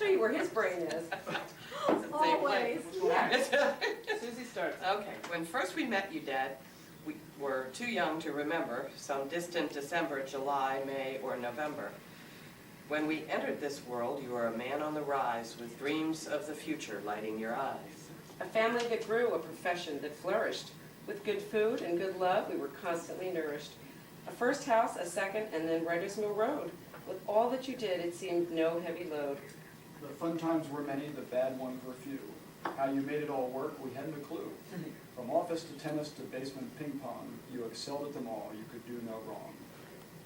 show you where his brain is. It's the same way. Susie starts. Okay, when first we met you, Dad, we were too young to remember, some distant December, July, May, or November. When we entered this world, you were a man on the rise with dreams of the future lighting your eyes. A family that grew, a profession that flourished. With good food and good love, we were constantly nourished. A first house, a second, and then Writers Mill Road. With all that you did, it seemed no heavy load. The fun times were many, the bad ones were few. How you made it all work, we hadn't a clue. From office to tennis to basement ping pong, you excelled at them all, you could do no wrong.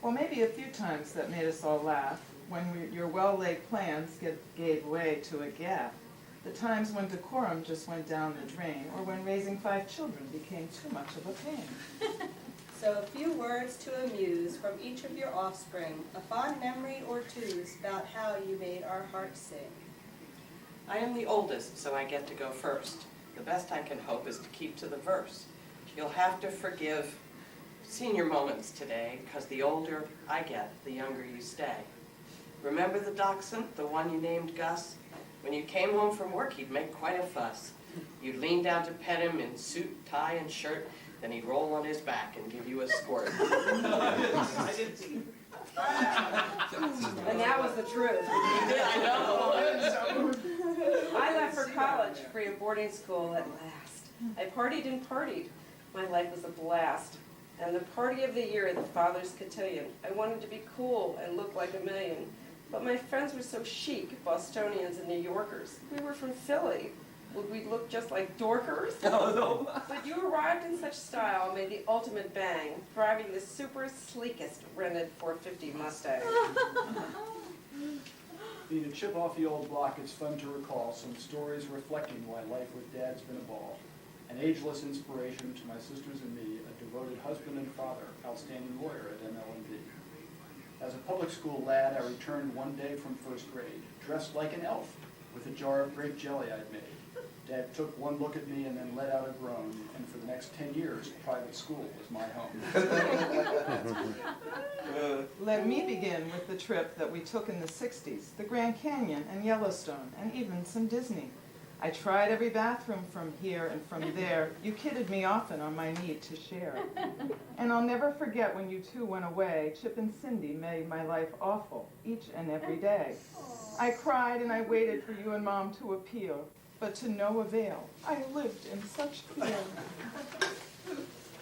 Well, maybe a few times that made us all laugh, when your well-laid plans gave way to a gaffe. The times when decorum just went down the drain, or when raising 5 children became too much of a pain. So a few words to amuse from each of your offspring, a fond memory or two's about how you made our hearts sing. I am the oldest, so I get to go first. The best I can hope is to keep to the verse. You'll have to forgive senior moments today, because the older I get, the younger you stay. Remember the dachshund, the one you named Gus? When you came home from work, he'd make quite a fuss. You'd lean down to pet him in suit, tie, and shirt, then he'd roll on his back and give you a squirt. I didn't see. And that was the truth. I know. I left for college, free of boarding school at last. I partied and partied. My life was a blast. And the party of the year, the Father's Cotillion. I wanted to be cool and look like a million. But my friends were so chic, Bostonians and New Yorkers. We were from Philly. Would we look just like dorkers? No. But you arrived in such style, made the ultimate bang, driving the super sleekest rented 450 Mustang. Being a chip off the old block, it's fun to recall some stories reflecting why life with Dad's been a ball. An ageless inspiration to my sisters and me, a devoted husband and father, outstanding lawyer at ML&D. As a public school lad, I returned one day from first grade, dressed like an elf, with a jar of grape jelly I'd made. Dad took one look at me and then let out a groan, and for the next 10 years, private school was my home. Let me begin with the trip that we took in the 60s, the Grand Canyon and Yellowstone, and even some Disney. I tried every bathroom from here and from there. You kidded me often on my need to share. And I'll never forget when you two went away. Chip and Cindy made my life awful each and every day. I cried and I waited for you and Mom to appeal, but to no avail. I lived in such fear.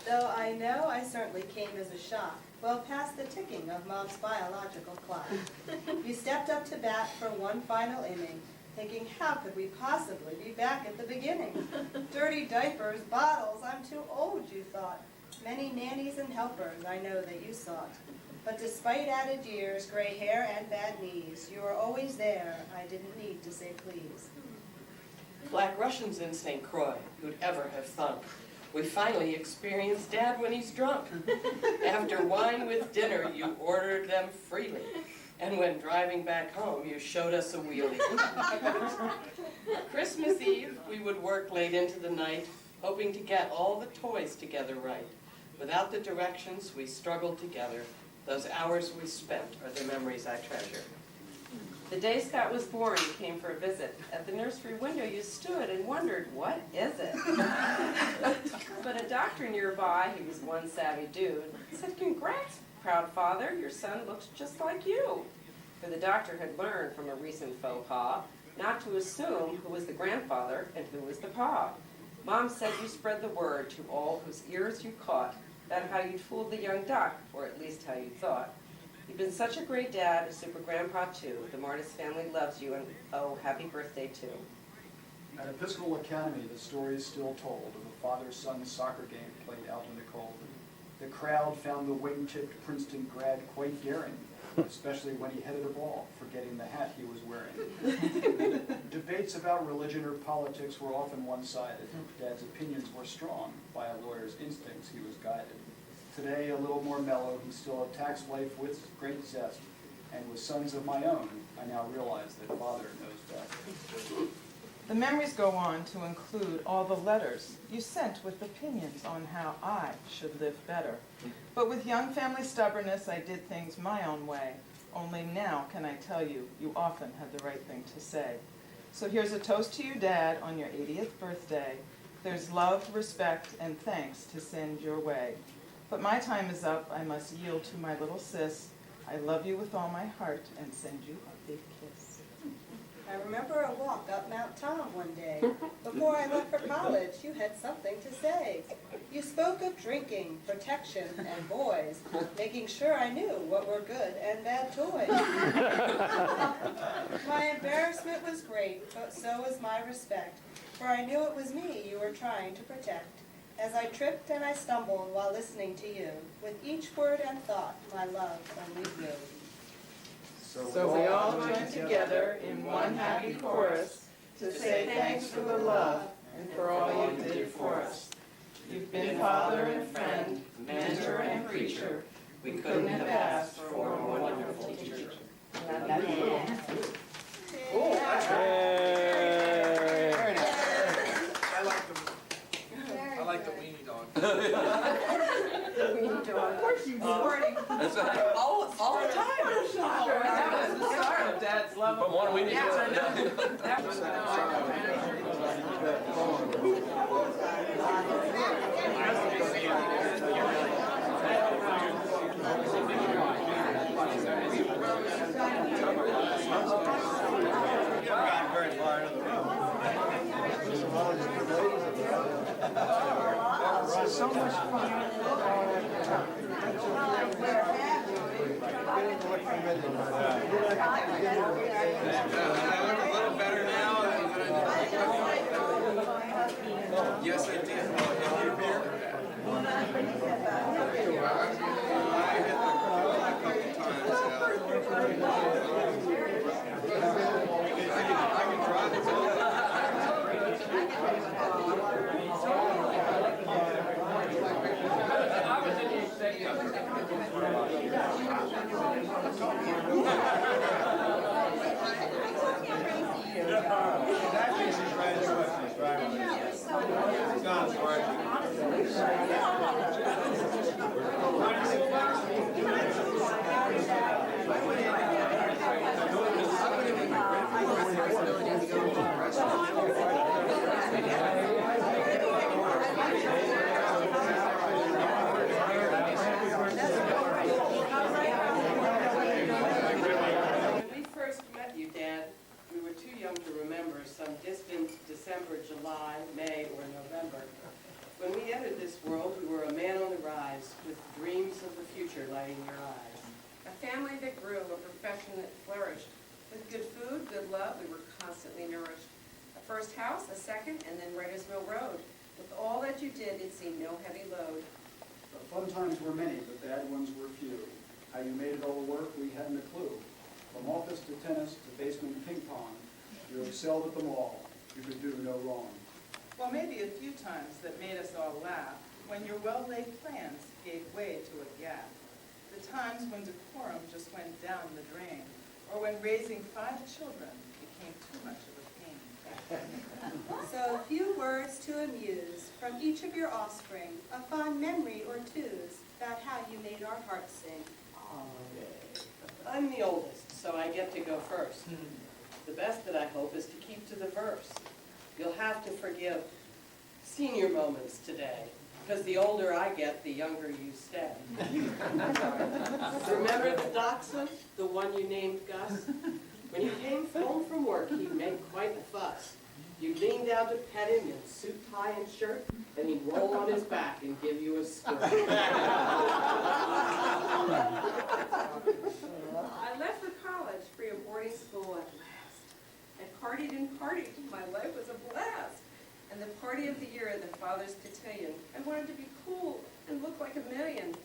Though I know I certainly came as a shock, well past the ticking of Mom's biological clock. You stepped up to bat for one final inning, thinking how could we possibly be back at the beginning? Dirty diapers, bottles, I'm too old, you thought. Many nannies and helpers I know that you sought. But despite added years, gray hair, and bad knees, you were always there. I didn't need to say please. Black Russians in St. Croix, who'd ever have thunk? We finally experienced Dad when he's drunk. After wine with dinner, you ordered them freely. And when driving back home, you showed us a wheelie. Christmas Eve, we would work late into the night, hoping to get all the toys together right. Without the directions, we struggled together. Those hours we spent are the memories I treasure. The day Scott was born, you came for a visit. At the nursery window, you stood and wondered, what is it? But a doctor nearby, he was one savvy dude, said, congrats, proud father, your son looks just like you. For the doctor had learned from a recent faux pas not to assume who was the grandfather and who was the pa. Mom said you spread the word to all whose ears you caught about how you'd fooled the young doc, or at least how you thought. You've been such a great dad, a super grandpa too. The Martis family loves you, and oh, happy birthday too. At Episcopal Academy, the story is still told of a father-son soccer game played out in the cold. The crowd found the wing-tipped Princeton grad quite daring, especially when he headed a ball, forgetting the hat he was wearing. Debates about religion or politics were often one-sided. Dad's opinions were strong. By a lawyer's instincts, he was guided. Today, a little more mellow, he still attacks life with great zest. And with sons of my own, I now realize that father knows best. The memories go on to include all the letters you sent with opinions on how I should live better. But with young family stubbornness, I did things my own way. Only now can I tell you, you often had the right thing to say. So here's a toast to you, Dad, on your 80th birthday. There's love, respect, and thanks to send your way. But my time is up. I must yield to my little sis. I love you with all my heart and send you a big kiss. I remember a walk up Mount Tom one day. Before I left for college, you had something to say. You spoke of drinking, protection, and boys, making sure I knew what were good and bad toys. My embarrassment was great, but so was my respect, for I knew it was me you were trying to protect. As I tripped and I stumbled while listening to you, with each word and thought, my love only grew. So we all join together in one happy chorus to say thanks for the love and for all you did for us. You've been father and friend, mentor and preacher. We couldn't have asked for a more wonderful teacher. I like the weenie dog. Of course you do. All the time. That was the start of Dad's love. From one weenie Yeah, to I know. another. That was So much fun. A little better now. Yes, I did. Have you beer? I hit the cola a couple times. I can drive it. When we first met you, Dad, we were too young to remember some distant December, July, May, or November. When we entered this world, we were a man on the rise, with dreams of the future lighting your eyes. A family that grew, a profession that flourished. With good food, good love, we were constantly nourished. A first house, a second, and then Writers Mill Road. With all that you did, it seemed no heavy load. The fun times were many, the bad ones were few. How you made it all work, we hadn't a clue. From office to tennis to basement ping pong, you excelled at them all. You could do no wrong. Well, maybe a few times that made us all laugh, when your well-laid plans gave way to a gap. The times when decorum just went down the drain, or when raising 5 children became too much of a pain. So a few words to amuse from each of your offspring, a fond memory or two's about how you made our hearts sing. I'm the oldest, so I get to go first. The best that I hope is to keep to the verse. You'll have to forgive senior moments today, because the older I get, the younger you stay. Remember the dachshund, the one you named Gus? When you came home from work, he'd make quite a fuss. You'd lean down to pet him in suit, tie, and shirt, then he'd roll on his back and give you a skirt. I left for college, free of boarding school at last. I partied and partied, my life was a blast. And the party of the year, the Father's Cotillion, I wanted to be cool and look like a million.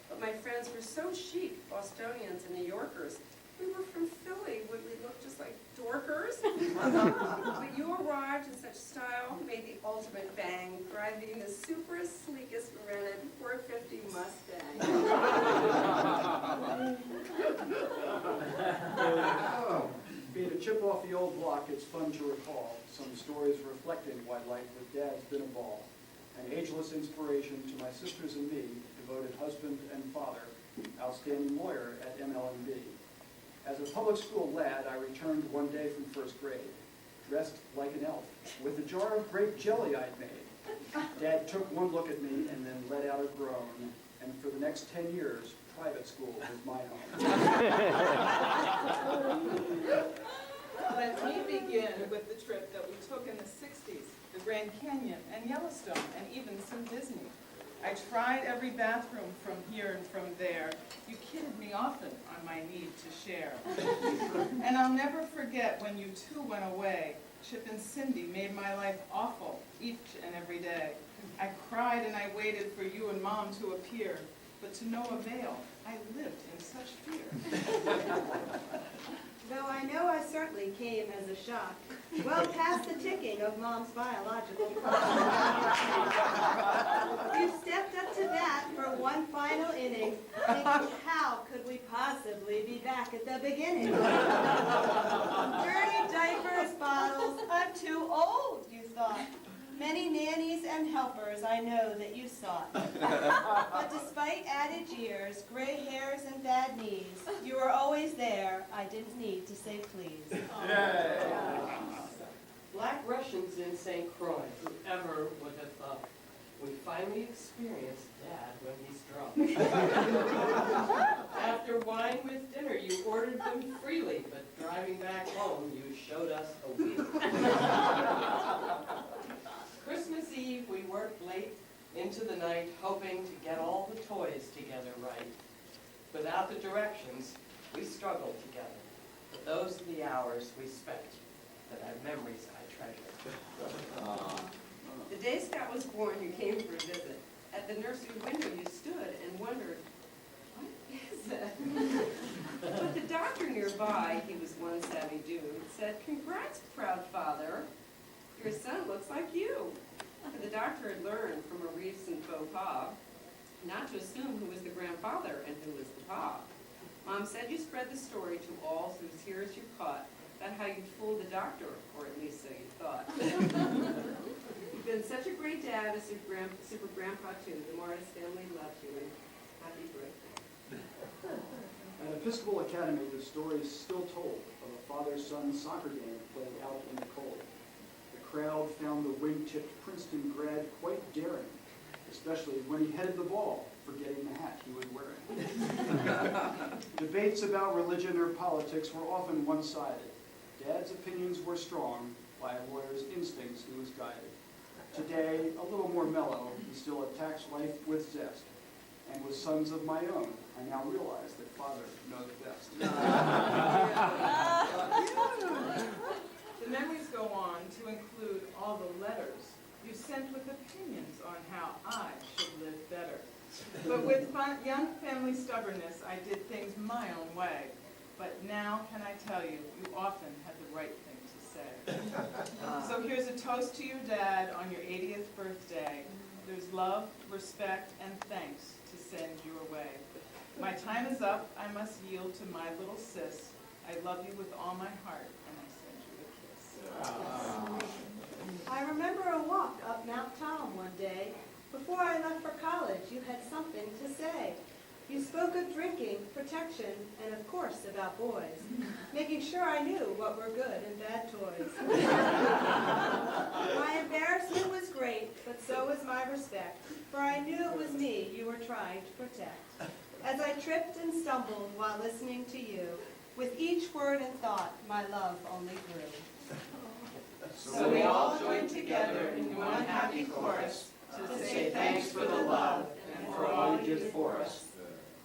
But my friends were so chic, Bostonians and New Yorkers. We were from Philly, would we look just like dorkers? But you arrived in such style, made the ultimate bang, driving the superest, sleekest rented 450 Mustang. Being a chip off the old block, it's fun to recall some stories reflecting why life with Dad's been a ball. An ageless inspiration to my sisters and me, devoted husband and father, outstanding lawyer at MLMB. As a public school lad, I returned one day from first grade, dressed like an elf, with a jar of grape jelly I'd made. Dad took one look at me and then let out a groan, and for the next 10 years, private school was my home. Let me begin with the trip that we took in the 60s, the Grand Canyon and Yellowstone, and even some Disney. I tried every bathroom from here and from there. You kidded me often on my need to share. And I'll never forget when you two went away. Chip and Cindy made my life awful each and every day. I cried and I waited for you and Mom to appear, but to no avail. I lived in such fear. Though I know I certainly came as a shock, well past the ticking of Mom's biological clock. You stepped up to bat for one final inning, thinking how could we possibly be back at the beginning? Dirty diapers, bottles, I'm too old, you thought. Many nannies and helpers I know that you sought. But despite added years, gray hairs, and bad knees, you were always there. I didn't need to say please. Black Russians in St. Croix, whoever would have thought? We finally experienced Dad when he's drunk. After wine with dinner, you ordered them freely, but driving back home, you showed us a wheel. Christmas Eve, we worked late into the night, hoping to get all the toys together right. Without the directions, we struggled together. But those are the hours we spent, that are memories I treasure. The day Scott was born, you came for a visit. At the nursery window, you stood and wondered, what is it? But the doctor nearby, he was one savvy dude, said, congrats, proud father. Your son looks like you. And the doctor had learned from a recent faux pas not to assume who was the grandfather and who was the pa. Mom said you spread the story to all whose tears you caught about how you'd fooled the doctor, or at least so you thought. You've been such a great dad, a super grandpa too. The Morris family loves you, and happy birthday. At Episcopal Academy, the story is still told of a father-son soccer game played out in the cold. The crowd found the wing-tipped Princeton grad quite daring, especially when he headed the ball, forgetting the hat he was wearing. Debates about religion or politics were often one-sided. Dad's opinions were strong. By a lawyer's instincts, he was guided. Today, a little more mellow, he still attacks life with zest. And with sons of my own, I now realize that father knows best. The memories go on to include all the letters you sent with opinions on how I should live better. But with young family stubbornness, I did things my own way. But now, can I tell you, you often had the right thing to say. So here's a toast to your dad on your 80th birthday. There's love, respect, and thanks to send your way. My time is up. I must yield to my little sis. I love you with all my heart, and I send you a kiss. I remember a walk up Mount Tom one day. Before I left for college, you had something to say. You spoke of drinking, protection, and of course about boys, making sure I knew what were good and bad toys. My embarrassment was great, but so was my respect, for I knew it was me you were trying to protect. As I tripped and stumbled while listening to you, with each word and thought, my love only grew. So we all join together in one happy chorus to say thanks for the love and for all you did for us.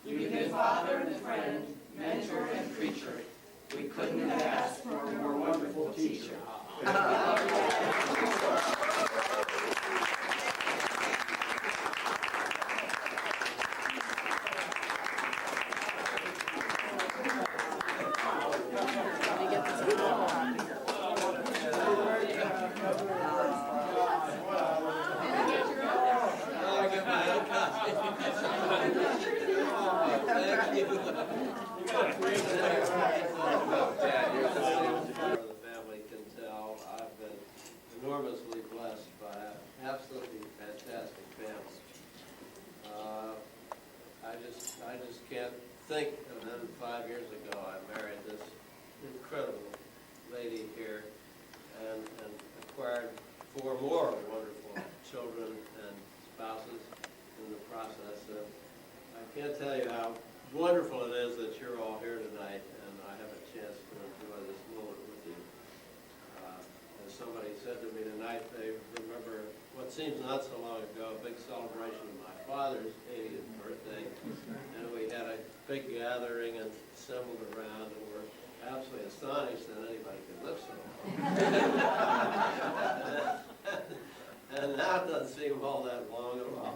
You've been father and friend, mentor and preacher. We couldn't have asked for a more wonderful teacher. The family can tell I've been enormously blessed by absolutely fantastic family. I just can't think, and then 5 years ago, I married this incredible lady here and acquired 4 more wonderful children and spouses in the process. And I can't tell you how wonderful it is that you're all here tonight and I have a chance to enjoy this moment with you. As somebody said to me tonight, they remember what seems not so long ago, a big celebration of my father's 80th birthday. And we had a big gathering and assembled around and were absolutely astonished that anybody could live so long. And now it doesn't seem all that long at all.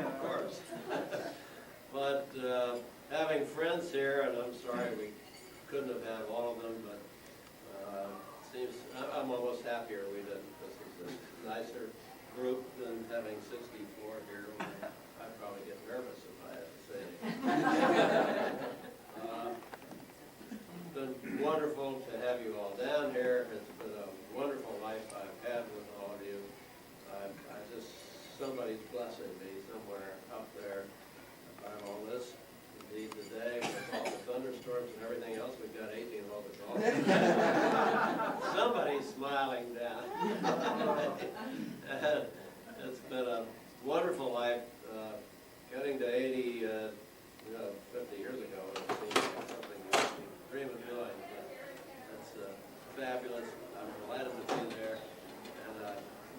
Of course. But having friends here, and I'm sorry we couldn't have had all of them, but seems I'm almost happier we didn't. This is a nicer group than having 64 here. I'd probably get nervous if I had to say anything. It's been wonderful to have you all down here. It's been a wonderful life I've had with all of you. Somebody's blessing me somewhere up there by all this. Indeed, today, with all the thunderstorms and everything else, we've got 18 local dogs. Somebody's smiling down. And it's been a wonderful life. Getting to 80, 50 years ago, it seemed like something we could dream of doing. But it's fabulous. I'm delighted to be there. And the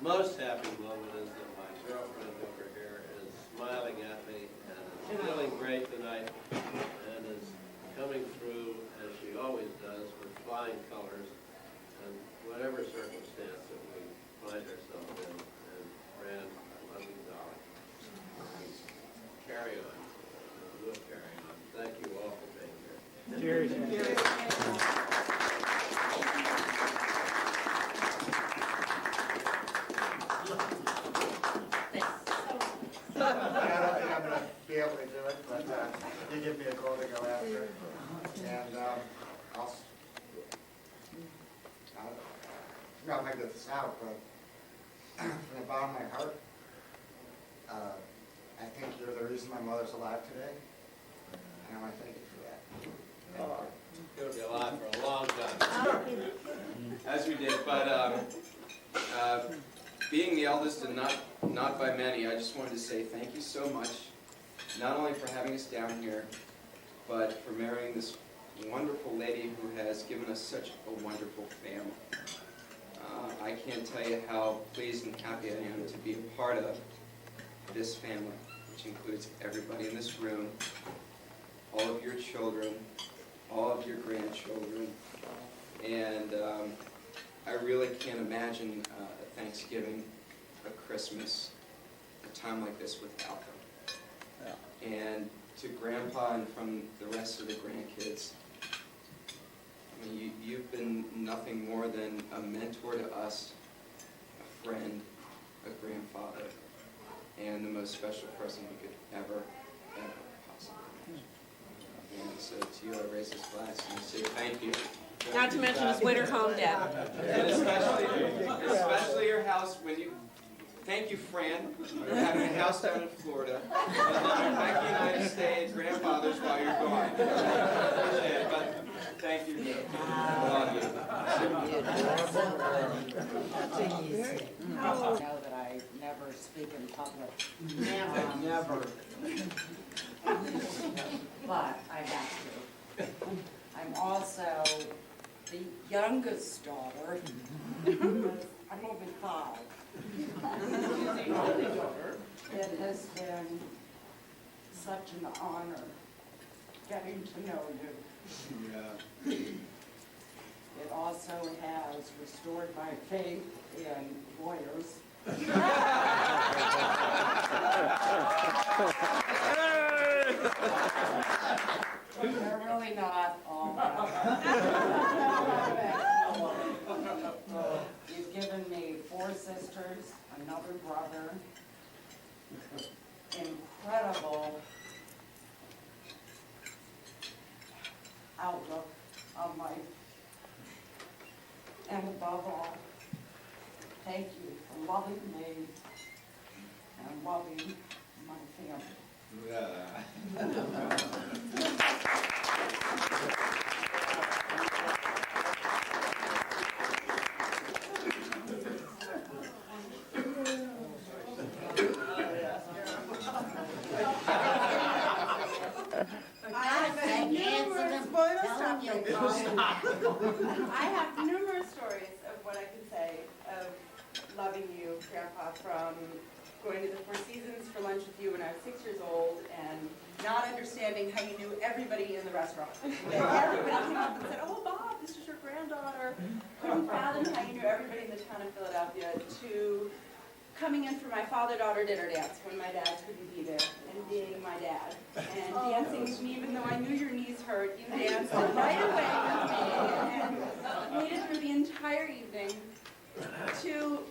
most happy moment is that my girlfriend over here is smiling at me and is feeling great tonight and is coming through as she always does with flying colors and whatever circumstance that we find ourselves in. And Fran, I love you, darling. Carry on. We'll carry on. Thank you all for being here. Cheers. I'm gonna be able to do it, but you give me a call to go after. And I'll not make this out, but from the bottom of my heart, I think you're the reason my mother's alive today. And I want to thank you for that. Going to be alive for a long time. As we did, but being the eldest and not by many, I just wanted to say thank you so much, not only for having us down here, but for marrying this wonderful lady who has given us such a wonderful family. I can't tell you how pleased and happy I am to be a part of this family, which includes everybody in this room, all of your children, all of your grandchildren, and I really can't imagine a Thanksgiving, a Christmas, a time like this without them. And to Grandpa and from the rest of the grandkids, I mean, you've been nothing more than a mentor to us, a friend, a grandfather, and the most special person we could ever possibly imagine. And so to you, I raise this glass and I say thank you. Not to mention his winter home, Dad. And especially your house when you, thank you, Fran, for having a house down in Florida. And Becky and I to stay at grandfather's while you're gone. Appreciate it, but thank you. Love you. I know that I never speak in public. Never. But I have to. I'm also the youngest daughter. I'm only 5. The only daughter. It has been such an honor getting to know you. It also has restored my faith in lawyers. They're really not all that. You've given me 4 sisters, another brother, incredible outlook on life. And above all, thank you for loving me and loving my family. I have numerous stories of what I can say of loving you, Grandpa, from going to the Four Seasons for lunch with you when I was 6 years old and not understanding how you knew everybody in the restaurant. And everybody came up and said, "Oh, Bob, this is your granddaughter." Couldn't fathom how you knew everybody in the town of Philadelphia, to coming in for my father-daughter dinner dance when my dad couldn't be there, and being my dad, and dancing with me even though I knew your knees hurt. You danced right away with me and made it through the entire evening, to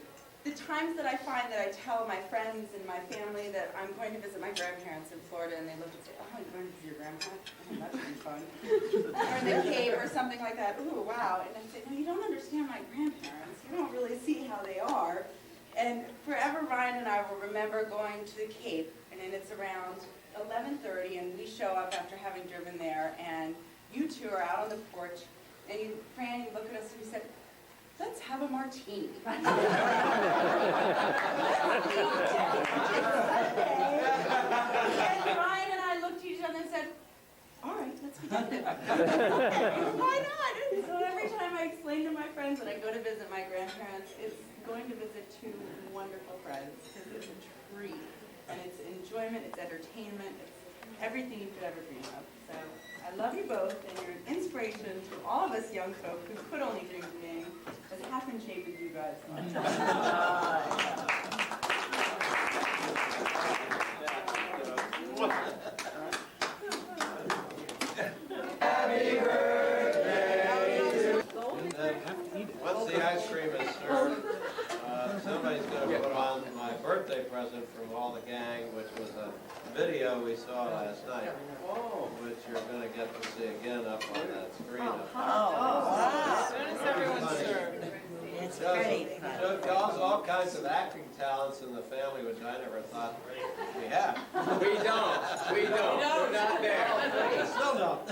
the times that I find that I tell my friends and my family that I'm going to visit my grandparents in Florida, and they look and say, "Oh, you're going to visit your grandpa? Oh, that would be fun." Or in the Cape or something like that. Ooh, wow. And I say, "No, you don't understand my grandparents. You don't really see how they are." And forever Ryan and I will remember going to the Cape, and then it's around 11:30, and we show up after having driven there, and you two are out on the porch, and Fran, you look at us and you said, "Let's have a martini." And Ryan and I looked at each other and said, "All right, let's begin it." Why not? And so every time I explain to my friends that I go to visit my grandparents, it's going to visit two wonderful friends, because it's a treat, and it's enjoyment, it's entertainment, it's everything you could ever dream of. So I love you both, and you're an inspiration to all of us young folk who could only dream of being as half in shape as you guys Once the ice cream is served, somebody's going to put on my birthday present from all the gang, which was a video we saw last night, which you're going to get to see again up on that screen. wow. As soon as everyone's served. It's great. Shows all kinds of acting talents in the family, which I never thought we had. We don't. We're not there. Still don't.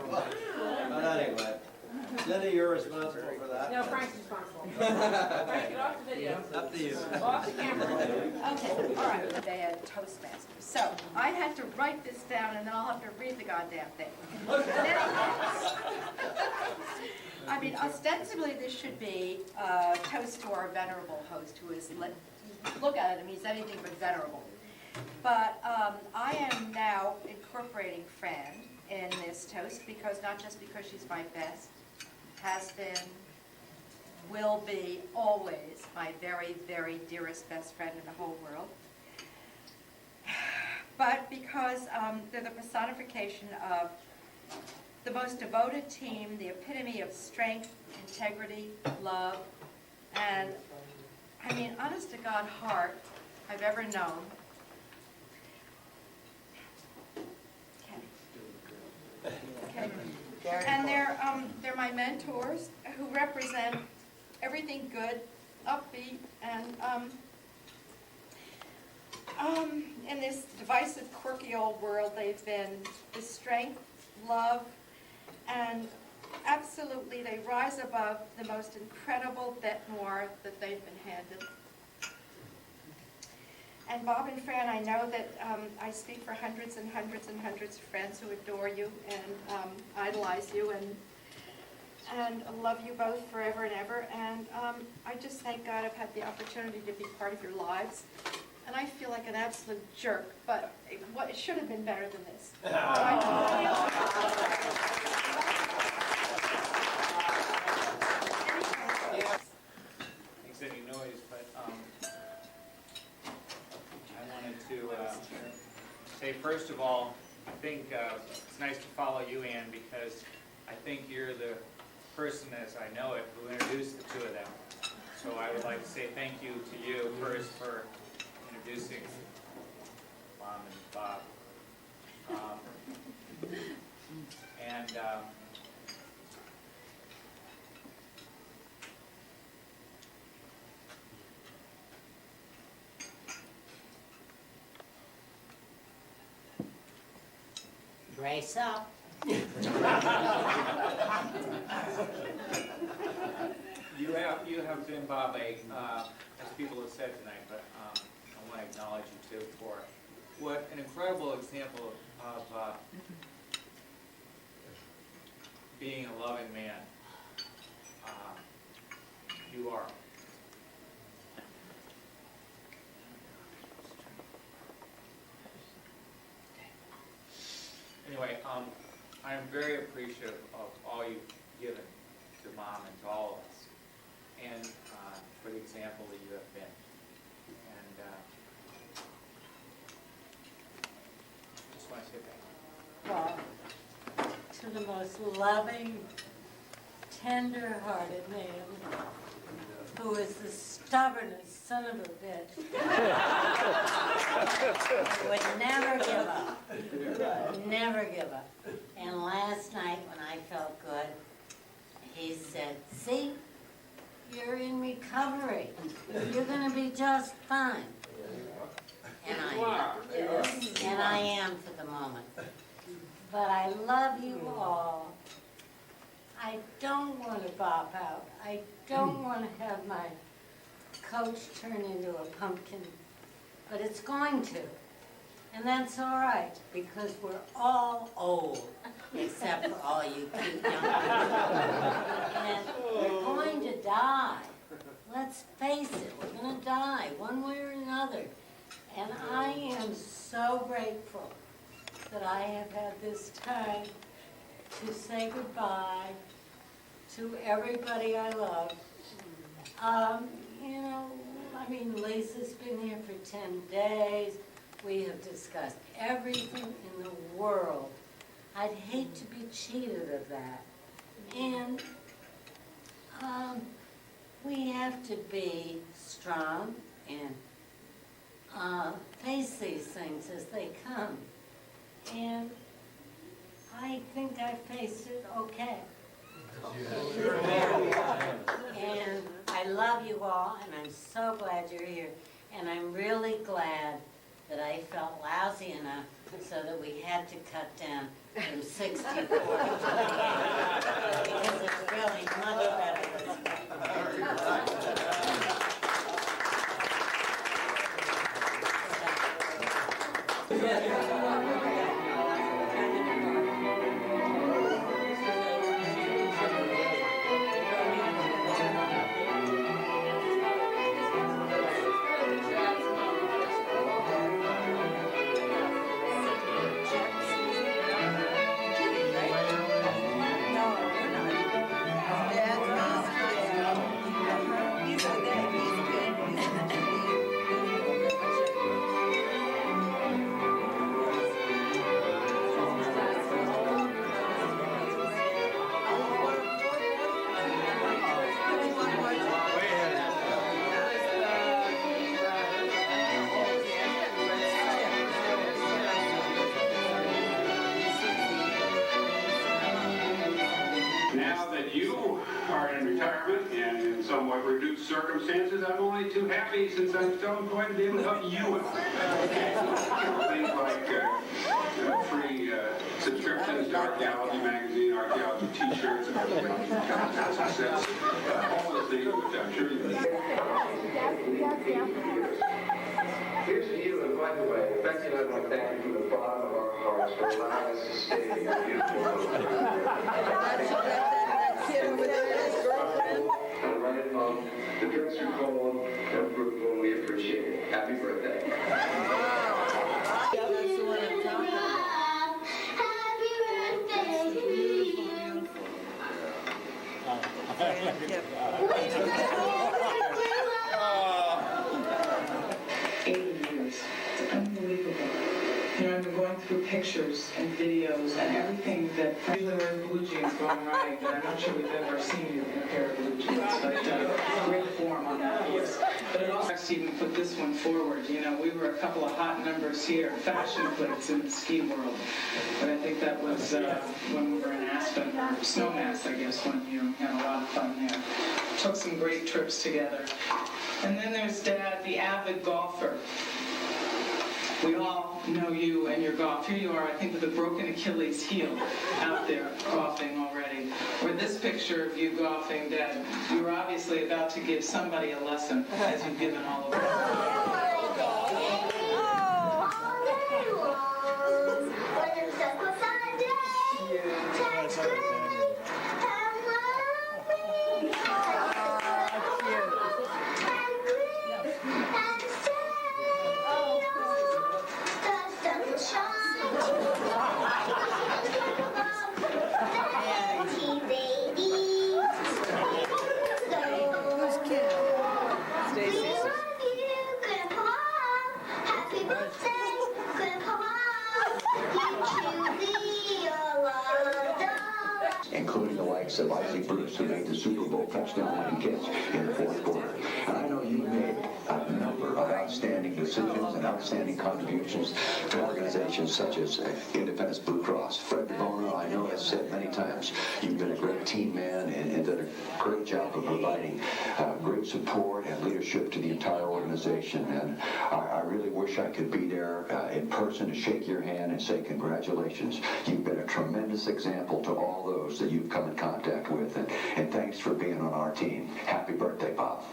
But anyway, Cindy, you're responsible for that. No, Frank's responsible. Frank, get off the video. Up to you. Off the camera. Okay, all right, they had Toastmasters. So I had to write this down, and then I'll have to read the goddamn thing. I mean, ostensibly, this should be a toast to our venerable host, who is, look at it, I mean, he's anything but venerable. But I am now incorporating Fran in this toast, because not just because she's my best, has been, will be, always my very, very dearest best friend in the whole world. But because they're the personification of the most devoted team, the epitome of strength, integrity, love, and, I mean, honest to God heart I've ever known. Okay. And they're my mentors, who represent everything good, upbeat, and in this divisive, quirky old world, they've been the strength, love, and absolutely they rise above the most incredible bête noire that they've been handed. And Bob and Fran, I know that I speak for hundreds and hundreds and hundreds of friends who adore you and idolize you and love you both forever and ever. And I just thank God I've had the opportunity to be part of your lives. And I feel like an absolute jerk, but it should have been better than this. Makes any noise, but I wanted to say, first of all, I think it's nice to follow you, Ann, because I think you're the person, as I know it, who introduced the two of them. So I would like to say thank you to you first for introducing Mom and Bob. And Brace up. You have been, Bob, as people have said tonight, but I want to acknowledge you too for what an incredible example of being a loving man you are. Anyway, I am very appreciative of all you've given to Mom and to all of us, and for the example that you have been. And just want to say thank you. Well, to the most loving, tender-hearted man, who is the stubbornest son of a bitch, would never give up, never give up. And last night, when I felt good, he said, see, you're in recovery. You're going to be just fine. And I am. And I am for the moment. But I love you all. I don't want to bop out. I don't want to have my coach turn into a pumpkin. But it's going to. And that's all right, because we're all old, except for all you cute young people. And we're going to die. Let's face it, we're going to die one way or another. And I am so grateful that I have had this time to say goodbye to everybody I love. You know, I mean, Lisa's been here for 10 days. We have discussed everything in the world. I'd hate to be cheated of that. And we have to be strong and face these things as they come. And I think I faced it okay. And I love you all, and I'm so glad you're here. And I'm really glad that I felt lousy enough so that we had to cut down from 64 to 28, because it's really much better somewhat reduced circumstances, I'm only too happy since I'm still going to be able to help you out. Things like free subscriptions to Archaeology Magazine, Archaeology T-shirts, all the things which I'm sure you Here's to you, and by the way, Betsy and I want to thank you from the bottom of our hearts for allowing us to stay in your beautiful home. And right at home, the drinks are cold and fruitful, and we appreciate it. Happy birthday. That's the one I'm talking about. It's unbelievable. You know, I've been going through pictures and videos and everything that usually wear blue jeans going right, but I'm not sure we've ever seen you in a pair of blue jeans. But great form on that piece. But it also even put this one forward. You know, we were a couple of hot numbers here, fashion plates in the ski world. But I think that was when we were in Aspen, or Snowmass, I guess, one year. We had a lot of fun there. Took some great trips together. And then there's Dad, the avid golfer. We all know you and your golf. Here you are, I think, with a broken Achilles heel out there golfing already. Or this picture of you golfing, Dad. You were obviously about to give somebody a lesson, as you've given all of us. Including the likes of Isaac Bruce, who made the Super Bowl touchdown-winning catch in the fourth quarter. And I know you made a number of outstanding decisions and outstanding contributions to organizations such as Independence Blue Cross. Fred DeBono, I know, has said many times, you've been a great team man and done a great job of providing great support and leadership to the entire organization. And I really wish I could be there in person to shake your hand and say congratulations. You've been a tremendous example to all those that you've come in contact with, and thanks for being on our team. Happy birthday, Pop.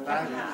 Wow.